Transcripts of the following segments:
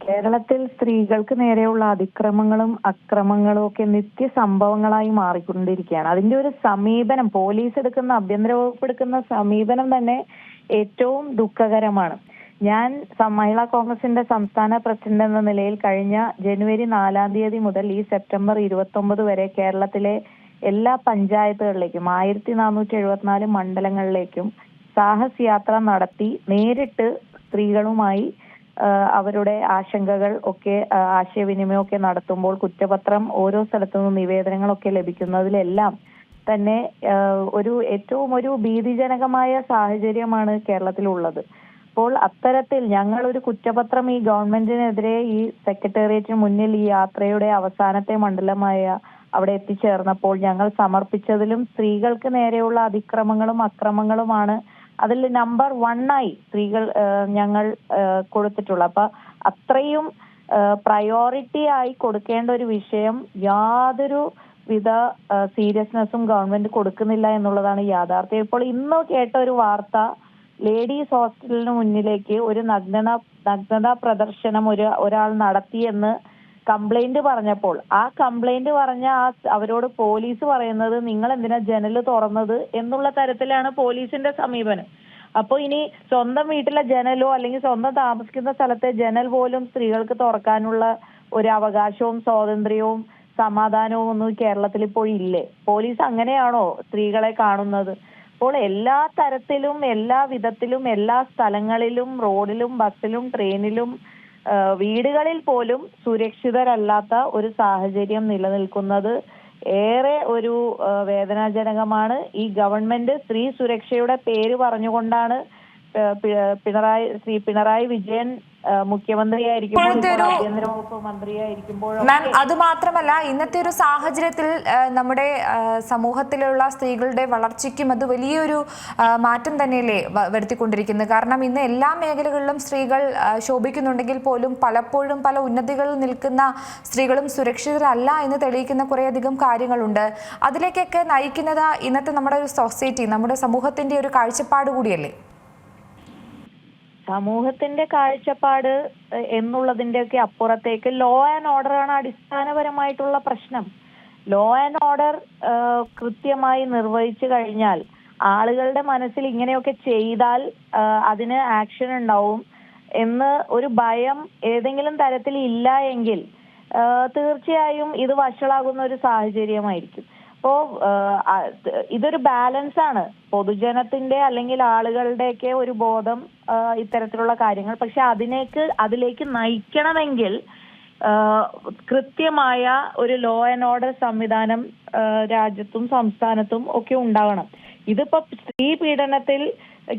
കേരളത്തിൽ സ്ത്രീകൾക്ക് നേരെയുള്ള അതിക്രമങ്ങളും അക്രമങ്ങളും ഒക്കെ നിത്യസംഭവങ്ങളായി മാറിക്കൊണ്ടിരിക്കുകയാണ്. അതിന്റെ ഒരു സമീപനം, പോലീസ് എടുക്കുന്ന, ആഭ്യന്തര വകുപ്പ് എടുക്കുന്ന സമീപനം തന്നെ ഏറ്റവും ദുഃഖകരമാണ്. ഞാൻ മഹിളാ കോൺഗ്രസിന്റെ സംസ്ഥാന പ്രസിഡന്റ് എന്ന നിലയിൽ കഴിഞ്ഞ ജനുവരി 4 തീയതി മുതൽ ഈ സെപ്റ്റംബർ 29 വരെ കേരളത്തിലെ എല്ലാ പഞ്ചായത്തുകളിലേക്കും 1474 മണ്ഡലങ്ങളിലേക്കും സാഹസ് യാത്ര നടത്തി നേരിട്ട് സ്ത്രീകളുമായി അവരുടെ ആശങ്കകൾ ഒക്കെ ആശയവിനിമയമൊക്കെ നടത്തുമ്പോൾ കുറ്റപത്രം ഓരോ സ്ഥലത്തു നിന്നും നിവേദനങ്ങളൊക്കെ ലഭിക്കുന്നതിലെല്ലാം തന്നെ ഏറ്റവും ഒരു ഭീതിജനകമായ സാഹചര്യമാണ് കേരളത്തിലുള്ളത്. അപ്പോൾ അത്തരത്തിൽ ഞങ്ങൾ ഒരു കുറ്റപത്രം ഈ ഗവൺമെന്റിനെതിരെ ഈ സെക്രട്ടേറിയറ്റിന് മുന്നിൽ ഈ യാത്രയുടെ അവസാനത്തെ മണ്ഡലമായ അവിടെ എത്തിച്ചേർന്നപ്പോൾ ഞങ്ങൾ സമർപ്പിച്ചതിലും സ്ത്രീകൾക്ക് നേരെയുള്ള അതിക്രമങ്ങളും അക്രമങ്ങളുമാണ് അതിൽ നമ്പർ 1 സ്ത്രീകൾ ഞങ്ങൾ കൊടുത്തിട്ടുള്ളത്. അപ്പൊ അത്രയും പ്രയോറിറ്റി ആയി കൊടുക്കേണ്ട ഒരു വിഷയം യാതൊരു വിധ സീരിയസ്നെസ്സും ഗവൺമെന്റ് കൊടുക്കുന്നില്ല എന്നുള്ളതാണ് യാഥാർത്ഥ്യം. ഇപ്പോൾ ഇന്ന് കേട്ട ഒരു വാർത്ത, ലേഡീസ് ഹോസ്റ്റലിന് മുന്നിലേക്ക് ഒരു നഗ്നതാ പ്രദർശനം ഒരാൾ നടത്തിയെന്ന് കംപ്ലൈന്റ് പറഞ്ഞപ്പോൾ ആ കംപ്ലൈന്റ് പറഞ്ഞ അവരോട് പോലീസ് പറയുന്നത് നിങ്ങൾ എന്തിനാ ജനല് തുറന്നത് എന്നുള്ള തരത്തിലാണ് പോലീസിന്റെ സമീപനം. അപ്പൊ ഇനി സ്വന്തം വീട്ടിലെ ജനലോ അല്ലെങ്കിൽ സ്വന്തം താമസിക്കുന്ന സ്ഥലത്തെ ജനൽ പോലും സ്ത്രീകൾക്ക് തുറക്കാനുള്ള ഒരു അവകാശവും സ്വാതന്ത്ര്യവും സമാധാനവും ഒന്നും കേരളത്തിൽ ഇപ്പോൾ ഇല്ലേ? പോലീസ് അങ്ങനെയാണോ സ്ത്രീകളെ കാണുന്നത്? അപ്പോൾ എല്ലാ തരത്തിലും, എല്ലാ വിധത്തിലും, എല്ലാ സ്ഥലങ്ങളിലും, റോഡിലും, ബസ്സിലും, ട്രെയിനിലും, വീടുകളിൽ പോലും സുരക്ഷിതരല്ലാത്ത ഒരു സാഹചര്യം നിലനിൽക്കുന്നത് ഏറെ ഒരു വേദനാജനകമാണ്. ഈ ഗവൺമെന്റ് സ്ത്രീ സുരക്ഷയുടെ പേര് പറഞ്ഞുകൊണ്ടാണ് ശ്രീ പിണറായി വിജയൻ മുഖ്യമന്ത്രിയായിരിക്കുമ്പോൾ, ആഭ്യന്തര വകുപ്പ് മന്ത്രിയായിരിക്കുമ്പോൾ. മാം, അത് മാത്രമല്ല ഇന്നത്തെ ഒരു സാഹചര്യത്തിൽ നമ്മുടെ സമൂഹത്തിലുള്ള സ്ത്രീകളുടെ വളർച്ചയ്ക്കും അത് വലിയൊരു മാറ്റം തന്നെയല്ലേ വരുത്തിക്കൊണ്ടിരിക്കുന്നത്. കാരണം ഇന്ന് എല്ലാ മേഖലകളിലും സ്ത്രീകൾ ശോഭിക്കുന്നുണ്ടെങ്കിൽ പോലും പലപ്പോഴും പല ഉന്നതികളിൽ നിൽക്കുന്ന സ്ത്രീകളും സുരക്ഷിതരല്ല എന്ന് തെളിയിക്കുന്ന കുറേയധികം കാര്യങ്ങളുണ്ട്. അതിലേക്കൊക്കെ നയിക്കുന്നത് ഇന്നത്തെ നമ്മുടെ ഒരു സൊസൈറ്റി, നമ്മുടെ സമൂഹത്തിന്റെ ഒരു കാഴ്ചപ്പാട് കൂടിയല്ലേ? സമൂഹത്തിന്റെ കാഴ്ചപ്പാട് എന്നുള്ളതിന്റെ ഒക്കെ അപ്പുറത്തേക്ക് ലോ ആൻഡ് ഓർഡർ ആണ് അടിസ്ഥാനപരമായിട്ടുള്ള പ്രശ്നം. ലോ ആൻഡ് ഓർഡർ കൃത്യമായി നിർവഹിച്ചു കഴിഞ്ഞാൽ, ആളുകളുടെ മനസ്സിൽ ഇങ്ങനെയൊക്കെ ചെയ്താൽ അതിന് ആക്ഷൻ ഉണ്ടാവും എന്ന് ഒരു ഭയം ഏതെങ്കിലും തരത്തിൽ ഇല്ല എങ്കിൽ തീർച്ചയായും ഇത് വഷളാകുന്ന ഒരു സാഹചര്യമായിരിക്കും. അപ്പോ ഇതൊരു ബാലൻസ് ആണ്, പൊതുജനത്തിന്റെ അല്ലെങ്കിൽ ആളുകളുടെയൊക്കെ ഒരു ബോധം ഇത്തരത്തിലുള്ള കാര്യങ്ങൾ. പക്ഷെ അതിലേക്ക് നയിക്കണമെങ്കിൽ കൃത്യമായ ഒരു ലോ ആൻഡ് ഓർഡർ സംവിധാനം രാജ്യത്തും സംസ്ഥാനത്തും ഒക്കെ ഉണ്ടാവണം. ഇതിപ്പോ സ്ത്രീ പീഡനത്തിൽ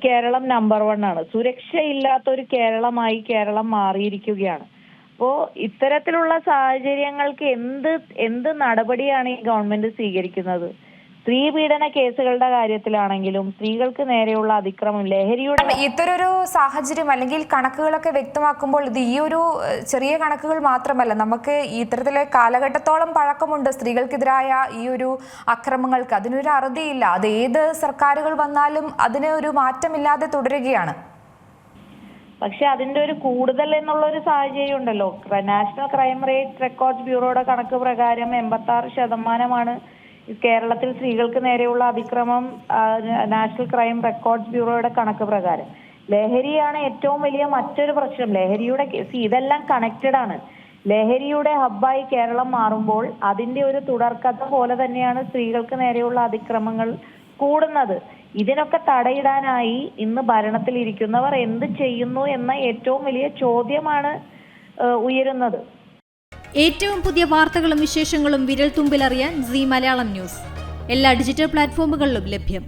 കേരളം നമ്പർ 1 ആണ്. സുരക്ഷയില്ലാത്ത ഒരു കേരളമായി കേരളം മാറിയിരിക്കുകയാണ്. അപ്പോ ഇത്തരത്തിലുള്ള സാഹചര്യങ്ങൾക്ക് എന്ത് നടപടിയാണ് ഈ ഗവൺമെന്റ് സ്വീകരിക്കുന്നത്? സ്ത്രീ പീഡന കേസുകളുടെ കാര്യത്തിലാണെങ്കിലും സ്ത്രീകൾക്ക് നേരെയുള്ള അതിക്രമം, ലഹരിയുടെ ഇത്തരൊരു സാഹചര്യം അല്ലെങ്കിൽ കണക്കുകളൊക്കെ വ്യക്തമാക്കുമ്പോൾ ഇത് ഈ ഒരു ചെറിയ കണക്കുകൾ മാത്രമല്ല, നമുക്ക് ഇത്തരത്തിലെ കാലഘട്ടത്തോളം പഴക്കമുണ്ട് സ്ത്രീകൾക്കെതിരായ ഈ ഒരു അക്രമങ്ങൾക്ക്. അതിനൊരു അറുതിയില്ല. അത് ഏത് സർക്കാരുകൾ വന്നാലും അതിന് ഒരു മാറ്റമില്ലാതെ തുടരുകയാണ്. പക്ഷെ അതിന്റെ ഒരു കൂടുതൽ എന്നുള്ള ഒരു സാഹചര്യം ഉണ്ടല്ലോ. നാഷണൽ ക്രൈം റേറ്റ് റെക്കോർഡ്സ് ബ്യൂറോയുടെ കണക്ക് പ്രകാരം 86% കേരളത്തിൽ സ്ത്രീകൾക്ക് നേരെയുള്ള അതിക്രമം. നാഷണൽ ക്രൈം റെക്കോർഡ്സ് ബ്യൂറോയുടെ കണക്ക് പ്രകാരം ലഹരിയാണ് ഏറ്റവും വലിയ മറ്റൊരു പ്രശ്നം. ലഹരിയുടെ ഇതെല്ലാം കണക്റ്റഡ് ആണ്. ലഹരിയുടെ ഹബ്ബായി കേരളം മാറുമ്പോൾ അതിന്റെ ഒരു തുടർക്കഥ പോലെ തന്നെയാണ് സ്ത്രീകൾക്ക് നേരെയുള്ള അതിക്രമങ്ങൾ കൂടുന്നത്. ഇതിനൊക്കെ തടയിടാനായി ഇന്ന് ഭരണത്തിലിരിക്കുന്നവർ എന്ത് ചെയ്യുന്നു എന്ന ഏറ്റവും വലിയ ചോദ്യമാണ് ഉയരുന്നത്. ഏറ്റവും പുതിയ വാർത്തകളും വിശേഷങ്ങളും വിരൽ തുമ്പിലറിയാൻ സീ മലയാളം ന്യൂസ് എല്ലാ ഡിജിറ്റൽ പ്ലാറ്റ്ഫോമുകളിലും ലഭ്യം.